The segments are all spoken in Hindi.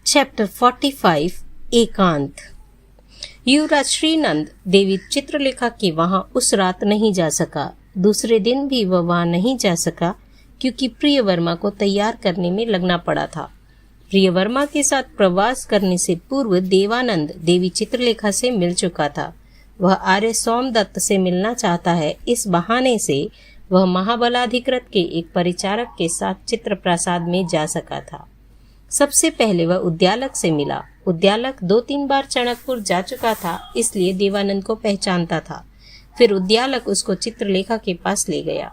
चैप्टर 45 एकांत। युवराज श्रीनंद देवी चित्रलेखा के वहां उस रात नहीं जा सका। दूसरे दिन भी वह वहां नहीं जा सका क्योंकि प्रियवर्मा को तैयार करने में लगना पड़ा था। प्रियवर्मा के साथ प्रवास करने से पूर्व देवानंद देवी चित्रलेखा से मिल चुका था। वह आर्य सोमदत्त से मिलना चाहता है। इस बहाने से वह महाबलाधिकृत के एक परिचारक के साथ चित्रप्रासाद में जा सका था। सबसे पहले वह उद्यालक से मिला। उद्यालक 2-3 बार चणकपुर जा चुका था, इसलिए देवानंद को पहचानता था। फिर उद्यालक उसको चित्रलेखा के पास ले गया।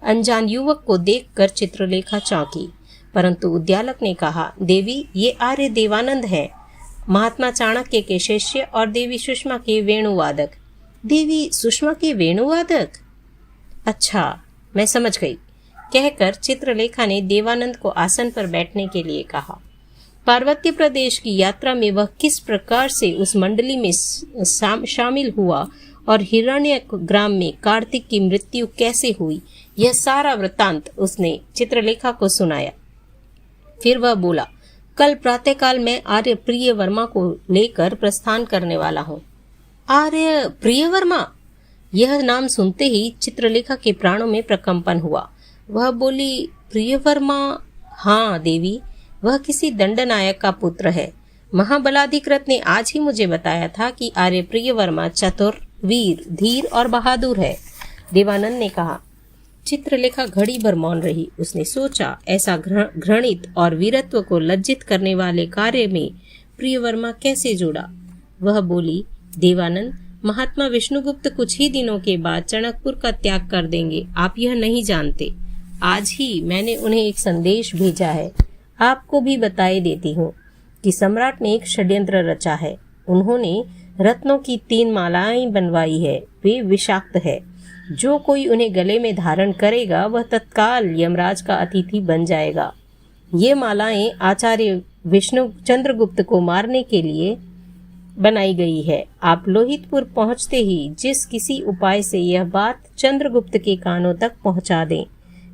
अनजान युवक को देखकर चित्रलेखा चौंकी, परंतु उद्यालक ने कहा, देवी, ये आर्य देवानंद है, महात्मा चाणक्य के शिष्य और देवी सुषमा के वेणुवादक। देवी सुषमा के वेणुवादक? अच्छा, मैं समझ गई, कहकर चित्रलेखा ने देवानंद को आसन पर बैठने के लिए कहा। पार्वत्य प्रदेश की यात्रा में वह किस प्रकार से उस मंडली में शामिल हुआ और हिरण्यक ग्राम में कार्तिक की मृत्यु कैसे हुई, यह सारा वृत्तांत उसने चित्रलेखा को सुनाया। फिर वह बोला, कल प्रातःकाल मैं आर्य प्रियवर्मा को लेकर प्रस्थान करने वाला हूँ। आर्य प्रियवर्मा? यह नाम सुनते ही चित्रलेखा के प्राणों में प्रकंपन हुआ। वह बोली, प्रियवर्मा? हाँ देवी, वह किसी दंडनायक का पुत्र है। महाबलाधिकृत ने आज ही मुझे बताया था कि आर्य प्रियवर्मा चतुर, वीर, धीर और बहादुर है। देवानंद ने कहा। चित्रलेखा घड़ी भर मौन रही। उसने सोचा, ऐसा घृणित और वीरत्व को लज्जित करने वाले कार्य में प्रियवर्मा कैसे जुड़ा। वह बोली, देवानंद, महात्मा विष्णुगुप्त कुछ ही दिनों के बाद चणकपुर का त्याग कर देंगे। आप यह नहीं जानते। आज ही मैंने उन्हें एक संदेश भेजा है। आपको भी बताए देती हूँ कि सम्राट ने एक षड्यंत्र रचा है। उन्होंने रत्नों की 3 मालाएं बनवाई है। वे विषाक्त है। जो कोई उन्हें गले में धारण करेगा वह तत्काल यमराज का अतिथि बन जाएगा। ये मालाएं आचार्य विष्णु चंद्रगुप्त को मारने के लिए बनाई गई है। आप लोहितपुर पहुंचते ही जिस किसी उपाय से यह बात चंद्रगुप्त के कानों तक पहुंचा दें,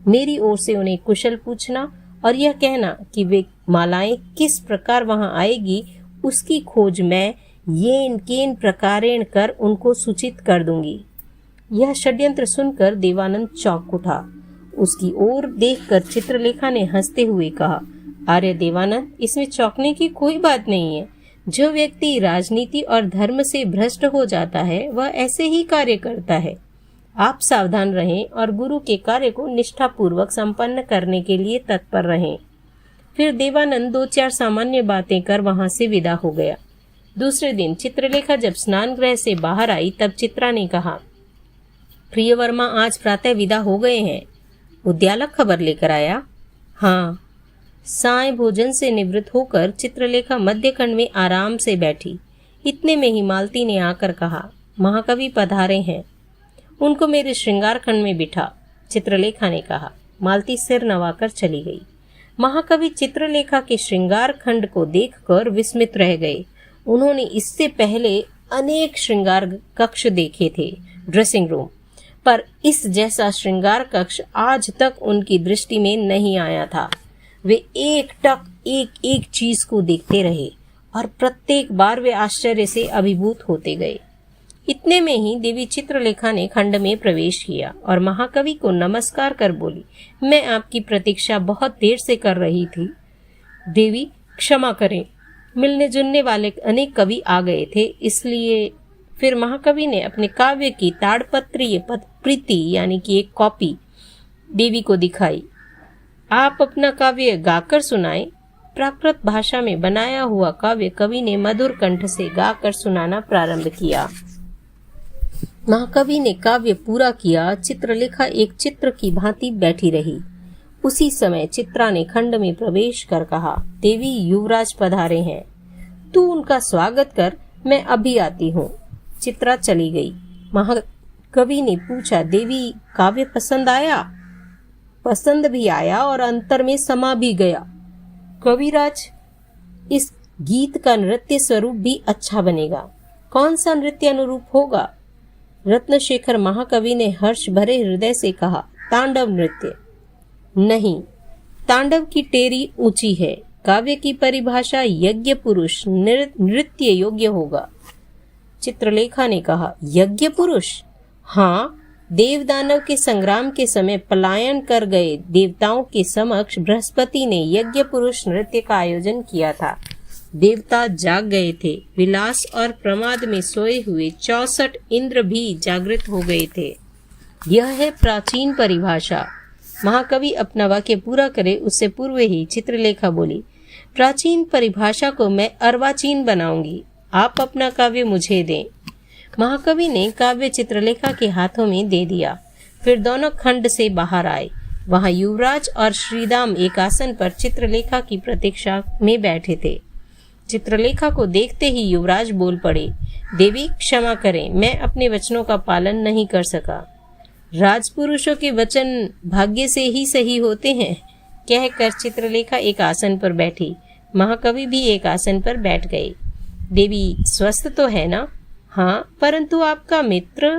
मेरी ओर से उन्हें कुशल पूछना और यह कहना कि वे मालाएं किस प्रकार वहां आएगी, उसकी खोज मैं येन केन प्रकारेण कर उनको सूचित कर दूंगी। यह षड्यंत्र सुनकर देवानंद चौंक उठा। उसकी ओर देखकर चित्रलेखा ने हंसते हुए कहा, अरे देवानंद, इसमें चौंकने की कोई बात नहीं है। जो व्यक्ति राजनीति और धर्म से भ्रष्ट हो जाता है वह ऐसे ही कार्य करता है। आप सावधान रहें और गुरु के कार्य को निष्ठापूर्वक संपन्न करने के लिए तत्पर रहें। फिर देवानंद 2-4 सामान्य बातें कर वहां से विदा हो गया। दूसरे दिन चित्रलेखा जब स्नान गृह से बाहर आई तब चित्रा ने कहा, प्रियवर्मा आज प्रातः विदा हो गए हैं। उद्यालक खबर लेकर आया? हाँ। साय भोजन से निवृत्त होकर चित्रलेखा मध्यखंड में आराम से बैठी। इतने में ही मालती ने आकर कहा, महाकवि पधारे हैं, उनको मेरे श्रृंगार खंड में बिठा। चित्रलेखा ने कहा। मालती सिर नवाकर चली गई। महाकवि चित्रलेखा के श्रृंगार खंड को देखकर विस्मित रह गए। उन्होंने इससे पहले अनेक श्रृंगार कक्ष देखे थे, ड्रेसिंग रूम, पर इस जैसा श्रृंगार कक्ष आज तक उनकी दृष्टि में नहीं आया था। वे एक टक एक चीज को देखते रहे और प्रत्येक बार वे आश्चर्य से अभिभूत होते गए। इतने में ही देवी चित्रलेखा ने खंड में प्रवेश किया और महाकवि को नमस्कार कर बोली, मैं आपकी प्रतीक्षा बहुत देर से कर रही थी। देवी क्षमा करें, मिलने जुलने वाले अनेक कवि आ गए थे, इसलिए। फिर महाकवि ने अपने काव्य की ताड़पत्रीय प्रति यानी कि एक कॉपी देवी को दिखाई। आप अपना काव्य गाकर सुनाएं। प्राकृत भाषा में बनाया हुआ काव्य कवि ने मधुर कंठ से गाकर सुनाना प्रारंभ किया। महाकवि ने काव्य पूरा किया। चित्रलेखा एक चित्र की भांति बैठी रही। उसी समय चित्रा ने खंड में प्रवेश कर कहा, देवी, युवराज पधारे हैं, तू उनका स्वागत कर, मैं अभी आती हूँ। चित्रा चली गई। महाकवि ने पूछा, देवी, काव्य पसंद आया? पसंद भी आया और अंतर में समा भी गया। कविराज, इस गीत का नृत्य स्वरूप भी अच्छा बनेगा। कौन सा नृत्य अनुरूप होगा? रत्नशेखर महाकवि ने हर्ष भरे हृदय से कहा, तांडव नृत्य। नहीं, तांडव की टेरी ऊंची है, काव्य की परिभाषा यज्ञ पुरुष नृत्य योग्य होगा। चित्रलेखा ने कहा, यज्ञ पुरुष? हाँ, देव दानव के संग्राम के समय पलायन कर गए देवताओं के समक्ष बृहस्पति ने यज्ञ पुरुष नृत्य का आयोजन किया था। देवता जाग गए थे। विलास और प्रमाद में सोए हुए 64 इंद्र भी जागृत हो गए थे। यह है प्राचीन परिभाषा। महाकवि अपना वाक्य पूरा करे उससे पूर्व ही चित्रलेखा बोली, प्राचीन परिभाषा को मैं अर्वाचीन बनाऊंगी। आप अपना काव्य मुझे दें। महाकवि ने काव्य चित्रलेखा के हाथों में दे दिया। फिर दोनों खंड से बाहर आए। वहां युवराज और श्रीदाम एक आसन पर चित्रलेखा की प्रतीक्षा में बैठे थे। चित्रलेखा को देखते ही युवराज बोल पड़े, देवी क्षमा करें, मैं अपने वचनों का पालन नहीं कर सका। राजपुरुषों के वचन भाग्य से ही सही होते हैं, कहकर चित्रलेखा एक आसन पर बैठी। महाकवि भी एक आसन पर बैठ गए। देवी स्वस्थ तो है ना? हाँ, परंतु आपका मित्र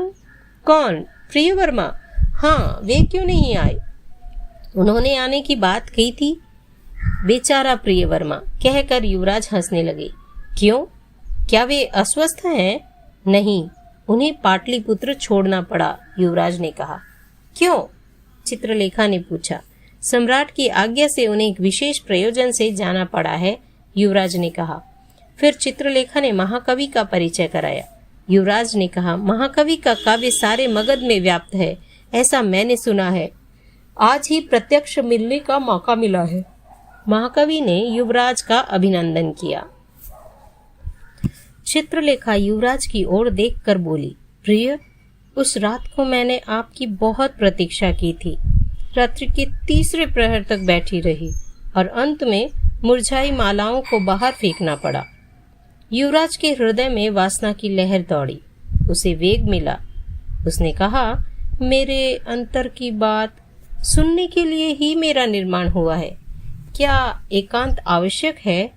कौन? प्रियवर्मा? हाँ, वे क्यों नहीं आए? उन्होंने आने की बात कही थी। बेचारा प्रियवर्मा, कहकर युवराज हंसने लगे। क्यों? क्या वे अस्वस्थ हैं? नहीं, उन्हें पाटलिपुत्र छोड़ना पड़ा, युवराज ने कहा। क्यों? चित्रलेखा ने पूछा। सम्राट की आज्ञा से उन्हें एक विशेष प्रयोजन से जाना पड़ा है, युवराज ने कहा। फिर चित्रलेखा ने महाकवि का परिचय कराया। युवराज ने कहा, महाकवि का काव्य सारे मगध में व्याप्त है, ऐसा मैंने सुना है। आज ही प्रत्यक्ष मिलने का मौका मिला है। महाकवि ने युवराज का अभिनंदन किया। चित्रलेखा युवराज की ओर देखकर बोली, प्रिय, उस रात को मैंने आपकी बहुत प्रतीक्षा की थी। रात्रि के तीसरे प्रहर तक बैठी रही और अंत में मुरझाई मालाओं को बाहर फेंकना पड़ा। युवराज के हृदय में वासना की लहर दौड़ी। उसे वेग मिला। उसने कहा, मेरे अंतर की बात सुनने के लिए ही मेरा निर्माण हुआ है। क्या एकांत आवश्यक है?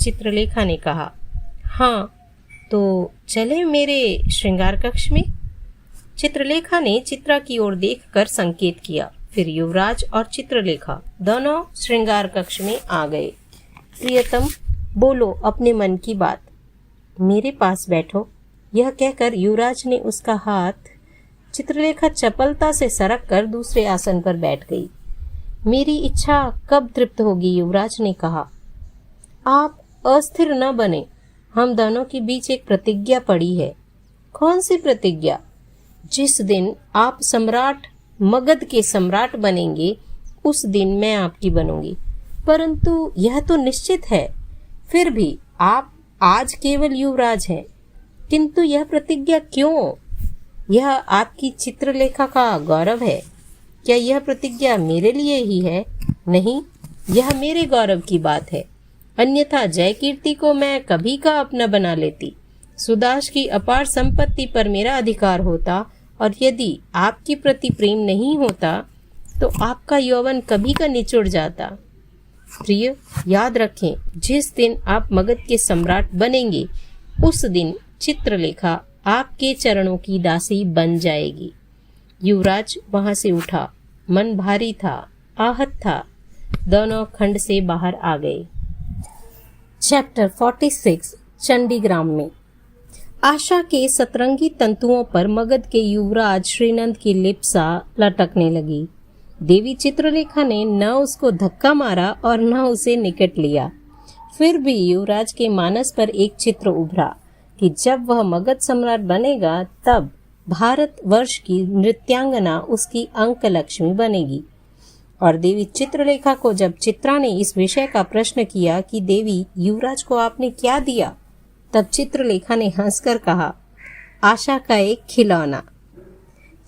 चित्रलेखा ने कहा। हाँ, तो चले मेरे श्रृंगार कक्ष में। चित्रलेखा ने चित्रा की ओर देखकर संकेत किया। फिर युवराज और चित्रलेखा दोनों श्रृंगार कक्ष में आ गए। प्रियतम, बोलो अपने मन की बात। मेरे पास बैठो। यह कहकर युवराज ने उसका हाथ चित्रलेखा चपलता से सरक कर दूसरे आसन पर बैठ गई। मेरी इच्छा कब तृप्त होगी? युवराज ने कहा। आप अस्थिर न बने। हम दोनों के बीच एक प्रतिज्ञा पड़ी है। कौन सी प्रतिज्ञा? जिस दिन आप सम्राट मगध के सम्राट बनेंगे उस दिन मैं आपकी बनूंगी। परंतु यह तो निश्चित है। फिर भी आप आज केवल युवराज हैं। किंतु यह प्रतिज्ञा क्यों? यह आपकी चित्रलेखा का गौरव है। क्या यह प्रतिज्ञा मेरे लिए ही है? नहीं, यह मेरे गौरव की बात है। अन्यथा जय कीर्ति को मैं कभी का अपना बना लेती। सुदास की अपार संपत्ति पर मेरा अधिकार होता और यदि आपके प्रति प्रेम नहीं होता तो आपका यौवन कभी का निचुड़ जाता। प्रिय, याद रखें, जिस दिन आप मगध के सम्राट बनेंगे उस दिन चित्रलेखा आपके चरणों की दासी बन जाएगी। युवराज वहां से उठा। मन भारी था, आहत था। दोनों खंड से बाहर आ गए। चैप्टर 46 चंडीग्राम में। आशा के सतरंगी तंतुओं पर मगध के युवराज श्रीनंद की लिप्सा लटकने लगी। देवी चित्रलेखा ने न उसको धक्का मारा और न उसे निकट लिया। फिर भी युवराज के मानस पर एक चित्र उभरा कि जब वह मगध सम्राट बनेगा तब भारत वर्ष की नृत्यांगना उसकी अंक लक्ष्मी बनेगी। और देवी चित्रलेखा को जब चित्रा ने इस विषय का प्रश्न किया कि देवी, युवराज को आपने क्या दिया, तब चित्रलेखा ने हंसकर कहा, आशा का एक खिलौना।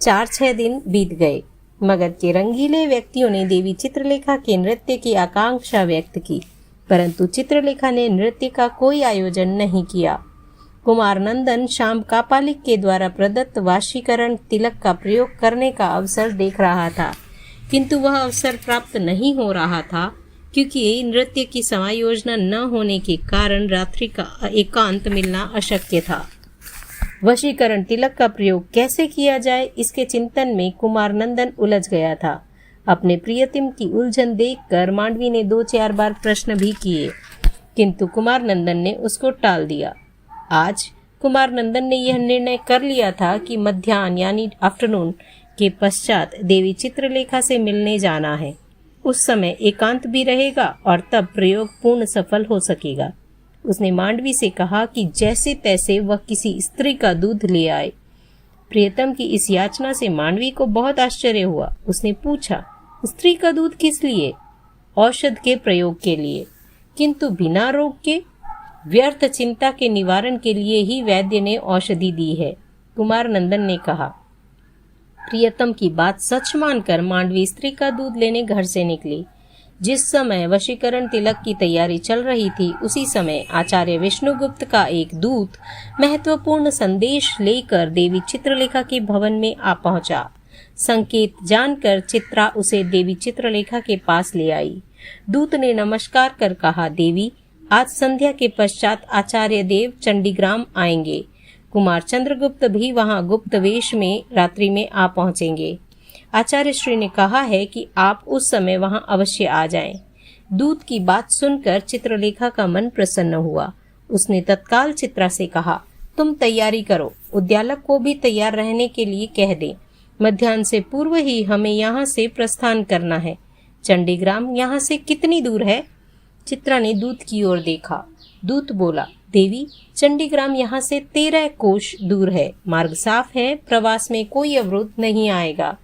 4-6 दिन बीत गए। मगध के रंगीले व्यक्तियों ने देवी चित्रलेखा के नृत्य की आकांक्षा व्यक्त की, परंतु चित्रलेखा ने नृत्य का कोई आयोजन नहीं किया। कुमार नंदन शाम कापालिक के द्वारा प्रदत्त वाशीकरण तिलक का प्रयोग करने का अवसर देख रहा था, किंतु वह अवसर प्राप्त नहीं हो रहा था क्योंकि नृत्य की समायोजना न होने के कारण रात्रि का एकांत मिलना अशक्य था। वशीकरण तिलक का प्रयोग कैसे किया जाए इसके चिंतन में कुमार नंदन उलझ गया था। अपने प्रियतम की उलझन देखकर मांडवी ने 2-4 बार प्रश्न भी किए, किंतु कुमार नंदन ने उसको टाल दिया। आज कुमार नंदन ने यह निर्णय कर लिया था कि मध्याह्न यानी आफ्टरनून के पश्चात देवी चित्रलेखा से मिलने जाना है। उस समय एकांत भी रहेगा और तब प्रयोग पूर्ण सफल हो सकेगा। उसने मांडवी से कहा कि जैसे तैसे वह किसी स्त्री का दूध ले आए। प्रियतम की इस याचना से मांडवी को बहुत आश्चर्य हुआ। उसने पूछा, स्त्री का दूध किस लिए? औषध के प्रयोग के लिए, किंतु बिना रोग के। व्यर्थ चिंता के निवारण के लिए ही वैद्य ने औषधि दी है, कुमार नंदन ने कहा। प्रियतम की बात सच मानकर मांडवी स्त्री का दूध लेने घर से निकली। जिस समय वशीकरण तिलक की तैयारी चल रही थी, उसी समय आचार्य विष्णुगुप्त का एक दूत महत्वपूर्ण संदेश लेकर देवी चित्रलेखा के भवन में आ पहुंचा। संकेत जानकर चित्रा उसे देवी चित्रलेखा के पास ले आई। दूत ने नमस्कार कर कहा, देवी, आज संध्या के पश्चात आचार्य देव चंडीग्राम आएंगे। कुमार चंद्रगुप्त भी वहां गुप्त वेश में रात्रि में आ पहुंचेंगे। आचार्य श्री ने कहा है कि आप उस समय वहां अवश्य आ जाएं। दूत की बात सुनकर चित्रलेखा का मन प्रसन्न हुआ। उसने तत्काल चित्रा से कहा, तुम तैयारी करो, उद्यालक को भी तैयार रहने के लिए कह दें। मध्याह्न से पूर्व ही हमें यहाँ से प्रस्थान करना है। चंडीग्राम यहाँ से कितनी दूर है? चित्रा ने दूत की ओर देखा। दूत बोला, देवी, चंडीग्राम यहाँ से 13 कोश दूर है। मार्ग साफ है, प्रवास में कोई अवरोध नहीं आएगा।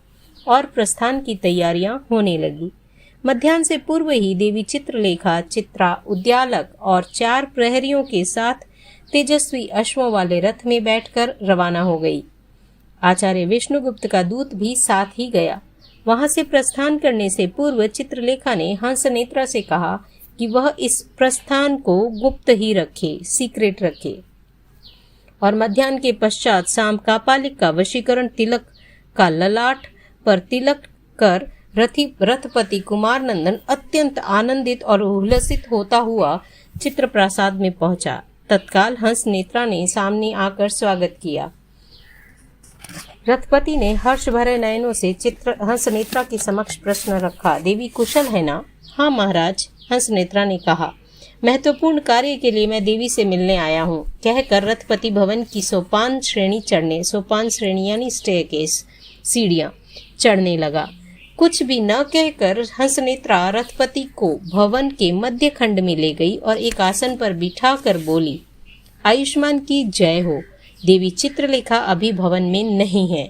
और प्रस्थान की तैयारियां होने लगी। मध्याह्न से पूर्व ही देवी चित्रलेखा, चित्रा, उद्यालक और 4 प्रहरियों के साथ तेजस्वी अश्वों वाले रथ में बैठकर रवाना हो गई। आचार्य विष्णुगुप्त का दूत भी साथ ही गया। वहां से प्रस्थान करने से पूर्व चित्रलेखा ने हंसनेत्रा से कहा कि वह इस प्रस्थान को गुप्त ही रखे, सीक्रेट रखे। और मध्याह्न के पश्चात शाम कापालिक का वशीकरण तिलक का ललाट पर तिलक कर रथपति कुमार नंदन अत्यंत आनंदित और उल्लसित होता हुआ चित्रप्रासाद में पहुंचा। तत्काल हंसनेत्रा ने सामने आकर स्वागत किया। रथपति ने हर्ष भरे नयनों से हंसनेत्रा के समक्ष प्रश्न रखा, देवी कुशल है ना? हाँ महाराज, हंसनेत्रा ने कहा। महत्वपूर्ण कार्य के लिए मैं देवी से मिलने आया हूँ, कहकर रथपति भवन की सोपान श्रेणी यानी स्टेयरकेस, सीढ़ियां चढ़ने लगा। कुछ भी न कहकर हंसनेत्रा रथपति को भवन के मध्य खंड में ले गई और एक आसन पर बिठा कर बोली, आयुष्मान की जय हो। देवी चित्रलेखा अभी भवन में नहीं है।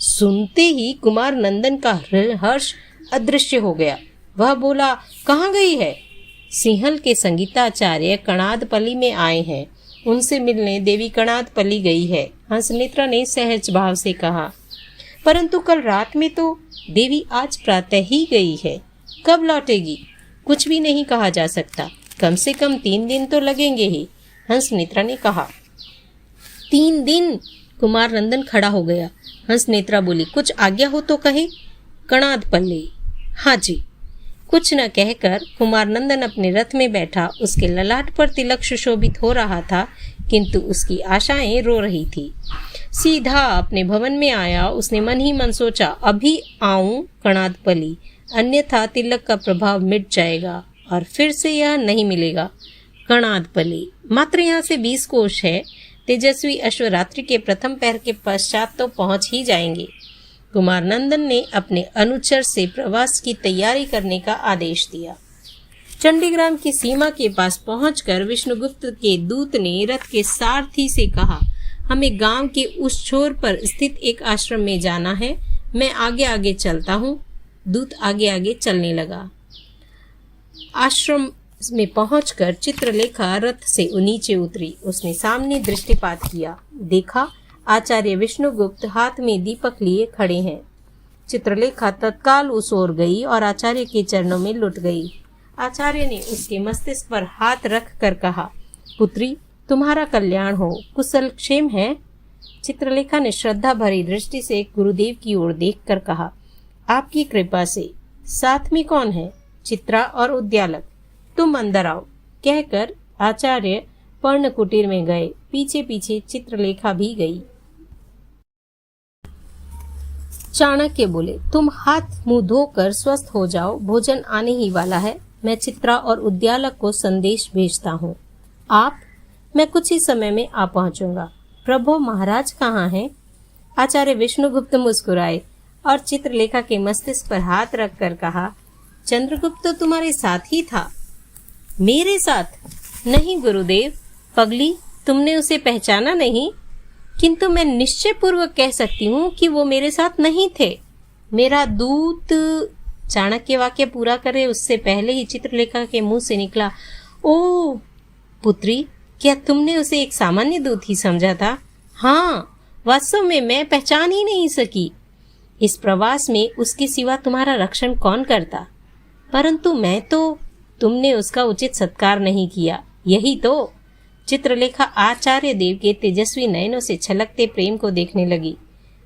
सुनते ही कुमार नंदन का हर्ष अदृश्य हो गया। वह बोला, कहाँ गई है? सिंहल के संगीताचार्य कणादपल्ली में आए हैं, उनसे मिलने देवी कणादपल्ली गई है, हंसनेत्रा ने सहज भाव से कहा। परंतु कल रात में तो देवी आज प्रातः ही गई है, कब लौटेगी? कुछ भी नहीं कहा जा सकता, कम से कम 3 दिन तो लगेंगे ही, हंसनेत्रा ने कहा। 3 दिन? कुमार नंदन खड़ा हो गया। हंसनेत्रा बोली, कुछ आज्ञा हो तो कहे। कणादपल्ली? हाँ जी। कुछ न कहकर कुमार नंदन अपने रथ में बैठा। उसके ललाट पर तिलक सुशोभित हो रहा था, किंतु उसकी आशाएं रो रही थी। सीधा अपने भवन में आया। उसने मन ही मन सोचा, अभी आऊं कणादपल्ली, अन्यथा तिलक का प्रभाव मिट जाएगा और फिर से यह नहीं मिलेगा। कणादपल्ली मात्र यहाँ से 20 कोश है। तेजस्वी अश्वरात्रि के प्रथम पहर के पश्चात तो पहुंच ही जाएंगे। कुमार नंदन ने अपने अनुचर से प्रवास की तैयारी करने का आदेश दिया। चंडीग्राम की सीमा के पास पहुंचकर विष्णुगुप्त के दूत ने रथ के सारथी से कहा, हमें गांव के उस छोर पर स्थित एक आश्रम में जाना है, मैं आगे आगे चलता हूँ। दूत आगे आगे चलने लगा। आश्रम में पहुंचकर चित्रलेखा रथ से नीचे उतरी। उसने सामने दृष्टिपात किया, देखा आचार्य विष्णुगुप्त हाथ में दीपक लिए खड़े हैं। चित्रलेखा तत्काल उस ओर गई और आचार्य के चरणों में लुट गई। आचार्य ने उसके मस्तिष्क पर हाथ रख कर कहा, पुत्री, तुम्हारा कल्याण हो, कुशल क्षेम है? चित्रलेखा ने श्रद्धा भरी दृष्टि से गुरुदेव की ओर देखकर कहा, आपकी कृपा से। साथ में कौन है? चित्रा और उद्यालक। तुम अंदर आओ, कहकर आचार्य पर्ण कुटीर में गए। पीछे पीछे चित्रलेखा भी गई। चाणक्य बोले, तुम हाथ मुंह धोकर स्वस्थ हो जाओ, भोजन आने ही वाला है। मैं चित्रा और उद्यालक को संदेश भेजता हूँ। मैं कुछ ही समय में आ पहुंचूंगा। प्रभु महाराज कहाँ हैं? आचार्य विष्णुगुप्त मुस्कुराए और चित्रलेखा के मस्तिष्क पर हाथ रखकर कहा, चंद्रगुप्त तो तुम्हारे साथ ही था। मेरे साथ? नहीं गुरुदेव। पगली, तुमने उसे पहचाना नहीं? किंतु मैं निश्चय पूर्वक कह सकती हूँ कि वो मेरे साथ नहीं थे। मेरा दूत। चाणक्य वाक्य पूरा करे उससे पहले ही चित्रलेखा के मुंह से निकला, ओ पुत्री, क्या तुमने उसे एक सामान्य दूत ही समझा था? हाँ, वास्तव में मैं पहचान ही नहीं सकी। इस प्रवास में उसके सिवा तुम्हारा रक्षण कौन करता? परंतु मैं तो, तुमने उसका उचित सत्कार नहीं किया, यही तो। चित्रलेखा आचार्य देव के तेजस्वी नयनों से छलकते प्रेम को देखने लगी।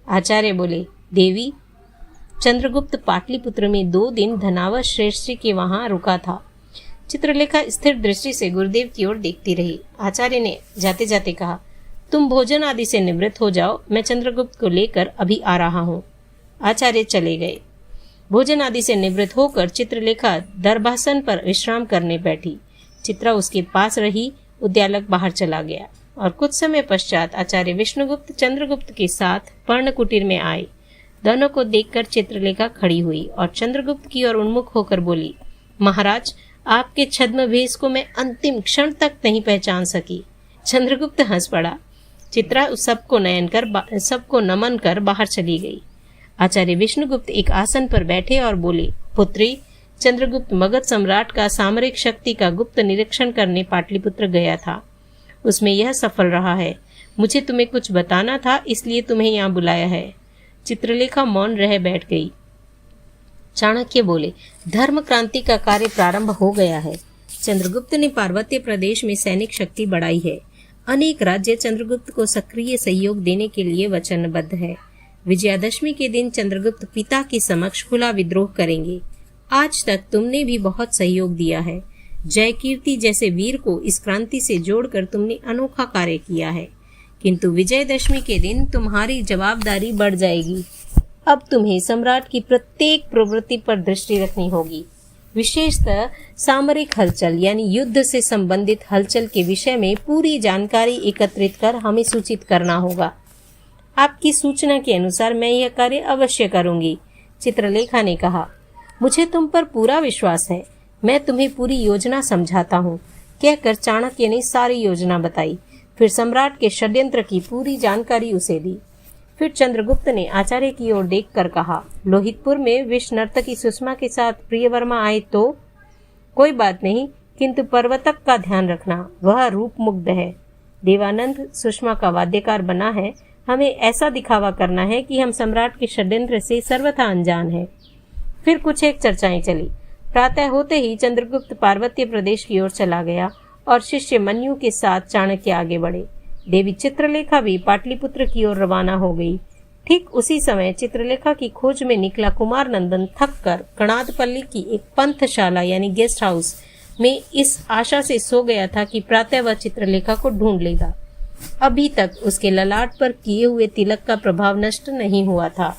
आचार्य बोले, देवी, चंद्रगुप्त पाटलिपुत्र में 2 दिन धनावत श्रेष्ठी के वहां रुका था। चित्रलेखा स्थिर दृष्टि से गुरुदेव की ओर देखती रही। आचार्य ने जाते जाते कहा, तुम भोजन आदि से निवृत्त हो जाओ, मैं चंद्रगुप्त को लेकर अभी आ रहा हूँ। आचार्य चले गए। भोजन आदि से निवृत्त होकर चित्रलेखा दरबासन पर विश्राम करने बैठी। चित्रा उसके पास रही। उद्यालक बाहर चला गया और कुछ समय पश्चात आचार्य विष्णुगुप्त चंद्रगुप्त के साथ पर्ण कुटीर में आए। दोनों को देखकर चित्रलेखा खड़ी हुई और चंद्रगुप्त की ओर उन्मुख होकर बोली, महाराज, आपके छद्म भेष को मैं अंतिम क्षण तक नहीं पहचान सकी। चंद्रगुप्त हंस पड़ा। चित्रा सबको नमन कर बाहर चली गई। आचार्य विष्णुगुप्त एक आसन पर बैठे और बोले, पुत्री, चंद्रगुप्त मगध सम्राट का सामरिक शक्ति का गुप्त निरीक्षण करने पाटलिपुत्र गया था। उसमें यह सफल रहा है। मुझे तुम्हें कुछ बताना था, इसलिए तुम्हें यहाँ बुलाया है। चित्रलेखा मौन रह बैठ गई। चाणक्य बोले, धर्म क्रांति का कार्य प्रारंभ हो गया है। चंद्रगुप्त ने पार्वत्य प्रदेश में सैनिक शक्ति बढ़ाई है। अनेक राज्य चंद्रगुप्त को सक्रिय सहयोग देने के लिए वचनबद्ध है। विजयादशमी के दिन चंद्रगुप्त पिता के समक्ष खुला विद्रोह करेंगे। आज तक तुमने भी बहुत सहयोग दिया है। जयकीर्ति जैसे वीर को इस क्रांति से जोड़कर तुमने अनोखा कार्य किया है, किंतु विजयदशमी के दिन तुम्हारी जवाबदारी बढ़ जाएगी। अब तुम्हें सम्राट की प्रत्येक प्रवृत्ति पर दृष्टि रखनी होगी। विशेषतः सामरिक हलचल यानी युद्ध से संबंधित हलचल के विषय में पूरी जानकारी एकत्रित कर हमें सूचित करना होगा। आपकी सूचना के अनुसार मैं यह कार्य अवश्य करूंगी। चित्रलेखा ने कहा, मुझे तुम पर पूरा विश्वास है। मैं तुम्हें पूरी योजना समझाता हूँ। कहकर चाणक्य ने सारी योजना बताई। फिर सम्राट के षड्यंत्र की पूरी जानकारी उसे दी। फिर चंद्रगुप्त ने आचार्य की ओर देखकर कहा, लोहितपुर में विश्व नर्तकी सुषमा के साथ प्रियवर्मा आए तो? कोई बात नहीं, किंतु पर्वतक का ध्यान रखना, वह रूप मुग्ध है। देवानंद सुषमा का वाद्यकार बना है। हमें ऐसा दिखावा करना है कि हम सम्राट के षड्यंत्र से सर्वथा अनजान हैं। फिर कुछ एक चर्चाएं चली। प्रातः होते ही चंद्रगुप्त पार्वत्य प्रदेश की ओर चला गया और शिष्य मन्यु के साथ चाणक्य आगे बढ़े। देवी चित्रलेखा भी पाटलिपुत्र की ओर रवाना हो गई। ठीक उसी समय चित्रलेखा की खोज में निकला कुमार नंदन थककर कणादपल्ली की एक पंथशाला यानी गेस्ट हाउस में इस आशा से सो गया था कि प्रातः वह चित्रलेखा को ढूंढ लेगा। अभी तक उसके ललाट पर किए हुए तिलक का प्रभाव नष्ट नहीं हुआ था।